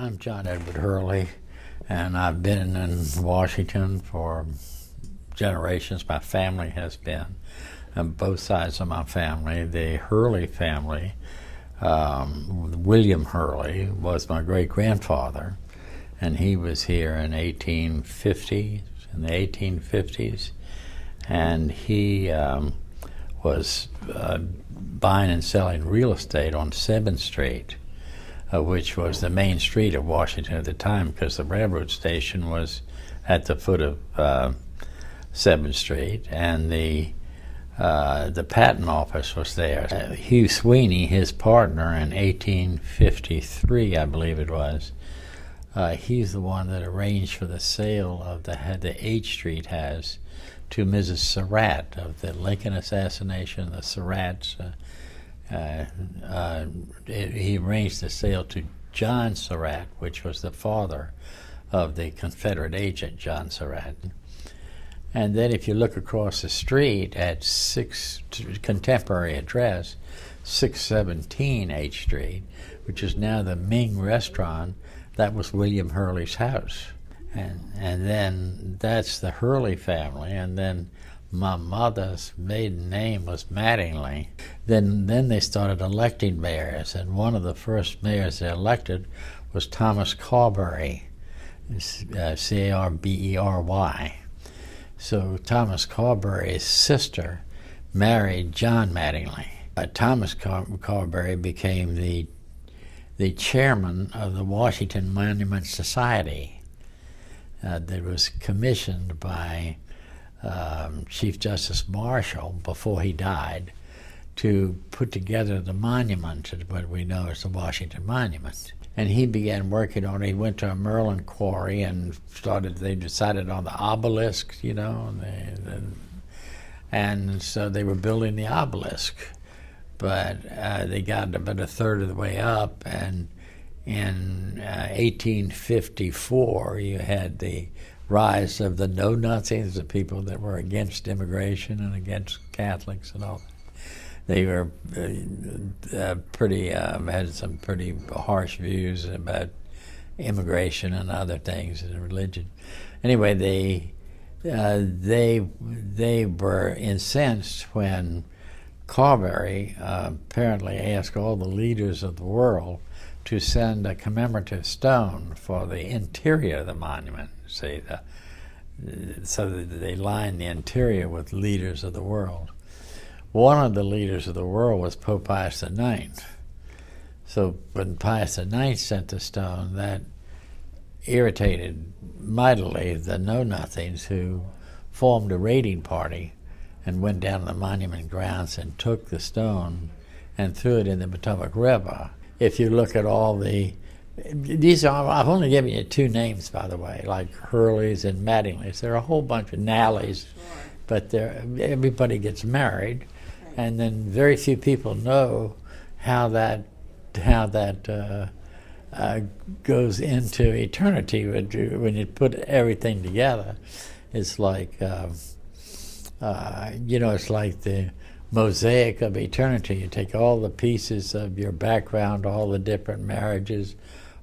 I'm John Edward Hurley, and I've been in Washington for generations. My family has been, on both sides of my family. The Hurley family, William Hurley, was my great-grandfather, and he was here in the 1850s, and he was buying and selling real estate on 7th Street, which was the main street of Washington at the time, because the railroad station was at the foot of 7th Street, and the patent office was there. Hugh Sweeney, his partner in 1853, I believe it was, he's the one that arranged for the sale of the H Street house to Mrs. Surratt of the Lincoln assassination, the Surratts. He arranged the sale to John Surratt, which was the father of the Confederate agent John Surratt. And then if you look across the street at contemporary address, 617 H Street, which is now the Ming restaurant, that was William Hurley's house. And then that's the Hurley family, and then my mother's maiden name was Mattingly. Then they started electing mayors, and one of the first mayors they elected was Thomas Carberry, C-A-R-B-E-R-Y. So Thomas Carberry's sister married John Mattingly. Thomas Carberry became the chairman of the Washington Monument Society that was commissioned by Chief Justice Marshall before he died to put together the monument, what we know as the Washington Monument. And he began working on it. He went to a Maryland quarry and they decided on the obelisk, and so they were building the obelisk. But they got about a third of the way up, and in 1854 you had the rise of the know-nothings, the people that were against immigration and against Catholics and all that. They were had some pretty harsh views about immigration and other things and religion. Anyway, they were incensed when Carberry apparently asked all the leaders of the world to send a commemorative stone for the interior of the monument. See, so that they lined the interior with leaders of the world. One of the leaders of the world was Pope Pius IX. So when Pius IX sent the stone, that irritated mightily the know-nothings, who formed a raiding party and went down to the monument grounds and took the stone and threw it in the Potomac River. If you look at all these are, I've only given you two names, by the way, like Hurleys and Mattinglys. There are a whole bunch of Nallys, but everybody gets married, and then very few people know how that goes into eternity. When you put everything together, it's like it's like the mosaic of eternity. You take all the pieces of your background, all the different marriages,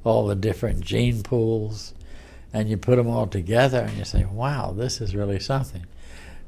all the different gene pools, and you put them all together and you say, wow, this is really something.